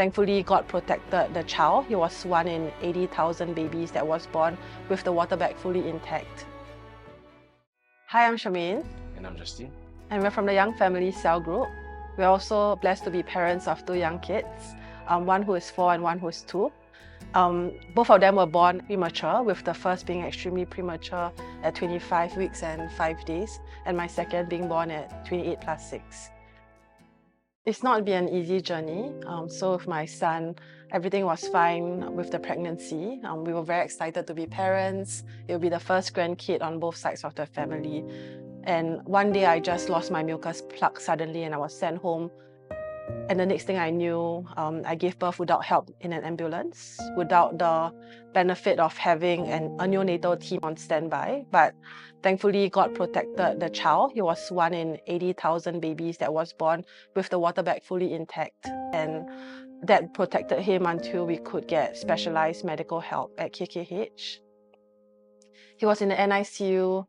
Thankfully, God protected the child. He was one in 80,000 babies that was born with the water bag fully intact. Hi, I'm Charmaine. And I'm Justine. And we're from the Young Family Cell Group. We're also blessed to be parents of 2 young kids, one who is 4 and one who is 2. Both of them were born premature, with the first being extremely premature at 25 weeks and 5 days, and my second being born at 28 plus 6. It's not been an easy journey. So with my son, everything was fine with the pregnancy. We were very excited to be parents. It will be the first grandkid on both sides of the family. And one day I just lost my mucus plug suddenly and I was sent home. And the next thing I knew, I gave birth without help in an ambulance, without the benefit of having a neonatal team on standby. But thankfully, God protected the child. He was one in 80,000 babies that was born with the water bag fully intact. And that protected him until we could get specialized medical help at KKH. He was in the NICU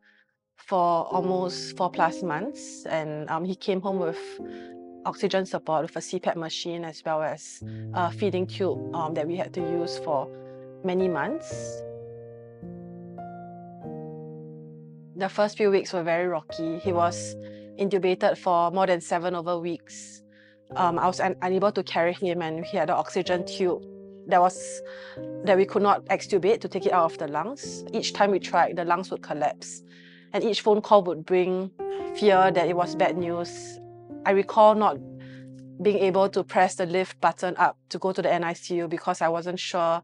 for almost 4+ months, and he came home with oxygen support, with a CPAP machine, as well as a feeding tube that we had to use for many months. The first few weeks were very rocky. He was intubated for more than 7 weeks. I was unable to carry him, and he had an oxygen tube that we could not extubate to take it out of the lungs. Each time we tried, the lungs would collapse, and each phone call would bring fear that it was bad news. I recall not being able to press the lift button up to go to the NICU because I wasn't sure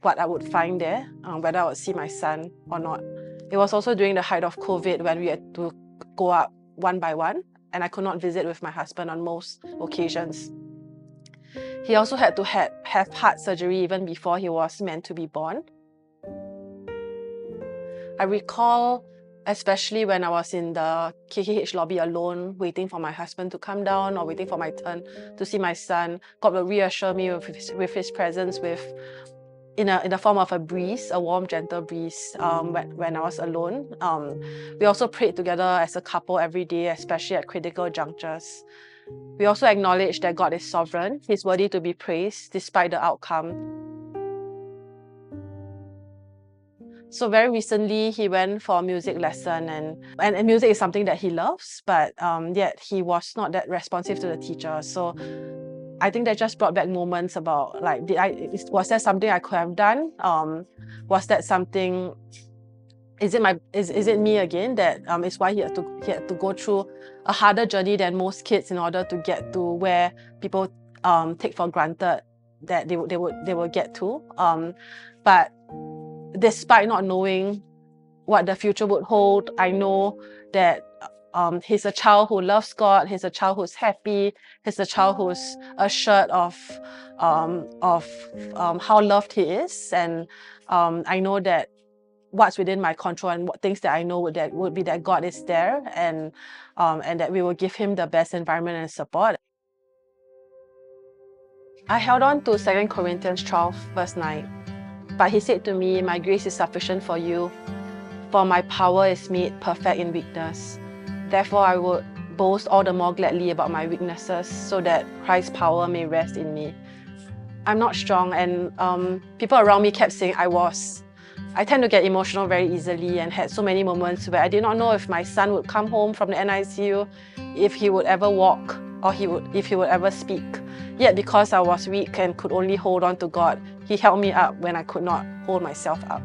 what I would find there, whether I would see my son or not. It was also during the height of COVID when we had to go up one by one, and I could not visit with my husband on most occasions. He also had to have heart surgery even before he was meant to be born. I recall, especially when I was in the KKH lobby alone, waiting for my husband to come down or waiting for my turn to see my son, God will reassure me with his presence, in the form of a breeze, a warm, gentle breeze when I was alone. We also prayed together as a couple every day, especially at critical junctures. We also acknowledge that God is sovereign. He's worthy to be praised despite the outcome. So very recently, he went for a music lesson, and music is something that he loves, but yet he was not that responsive to the teacher. So I think that just brought back moments about, like, was that something I could have done? Was that something? Is it me again that is why he had to go through a harder journey than most kids in order to get to where people take for granted that they would get to. But despite not knowing what the future would hold, I know that he's a child who loves God. He's a child who's happy. He's a child who's assured of how loved he is. And I know that what's within my control and what things that I know would be that God is there, and that we will give him the best environment and support. I held on to 2 Corinthians 12, verse 9. But he said to me, "My grace is sufficient for you, for my power is made perfect in weakness. Therefore I would boast all the more gladly about my weaknesses, so that Christ's power may rest in me." I'm not strong, and people around me kept saying I was. I tend to get emotional very easily and had so many moments where I did not know if my son would come home from the NICU, if he would ever walk, or if he would ever speak. Yet because I was weak and could only hold on to God, he held me up when I could not hold myself up.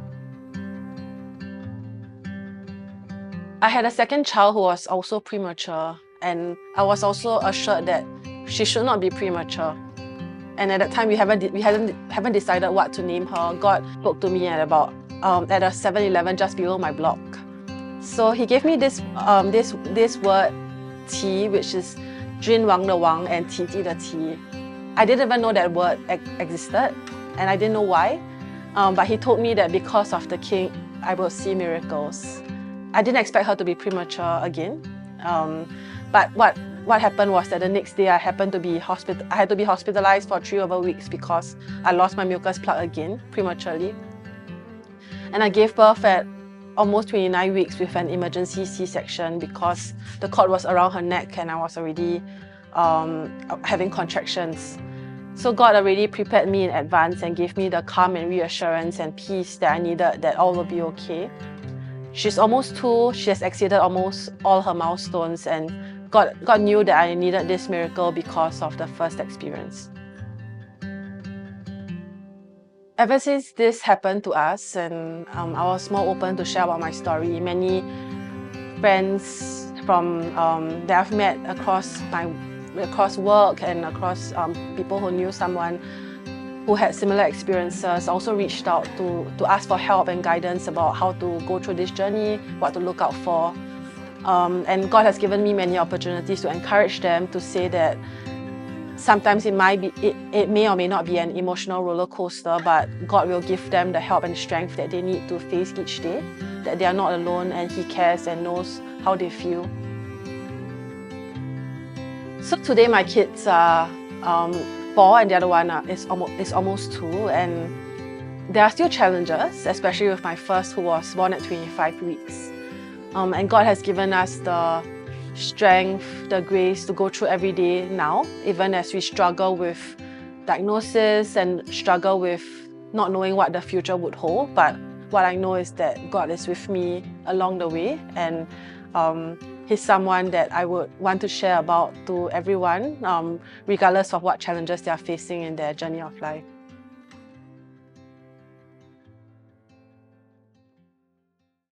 I had a second child who was also premature, and I was also assured that she should not be premature. And at that time, we haven't decided what to name her. God spoke to me at about at a 7-Eleven just below my block. So he gave me this word "Qi," which is "Jun Wang de Wang" and "Qi Ji de Qi." I didn't even know that word existed, and I didn't know why. But he told me that because of the king, I will see miracles. I didn't expect her to be premature again. But what happened was that the next day I had to be hospitalized for 3 weeks because I lost my mucus plug again prematurely. And I gave birth at almost 29 weeks with an emergency C-section because the cord was around her neck and I was already having contractions. So God already prepared me in advance and gave me the calm and reassurance and peace that I needed, that all will be okay. She's almost 2, she has exceeded almost all her milestones, and God knew that I needed this miracle because of the first experience. Ever since this happened to us, and I was more open to share about my story, many friends from that I've met across work and across people who knew someone who had similar experiences also reached out to ask for help and guidance about how to go through this journey, what to look out for. And God has given me many opportunities to encourage them, to say that sometimes it may or may not be an emotional roller coaster, but God will give them the help and strength that they need to face each day, that they are not alone and He cares and knows how they feel. So today my kids are 4 and the other one is almost 2, and there are still challenges, especially with my first, who was born at 25 weeks. And God has given us the strength, the grace to go through every day now, even as we struggle with diagnosis and struggle with not knowing what the future would hold. But what I know is that God is with me along the way, and He's someone that I would want to share about to everyone, regardless of what challenges they are facing in their journey of life.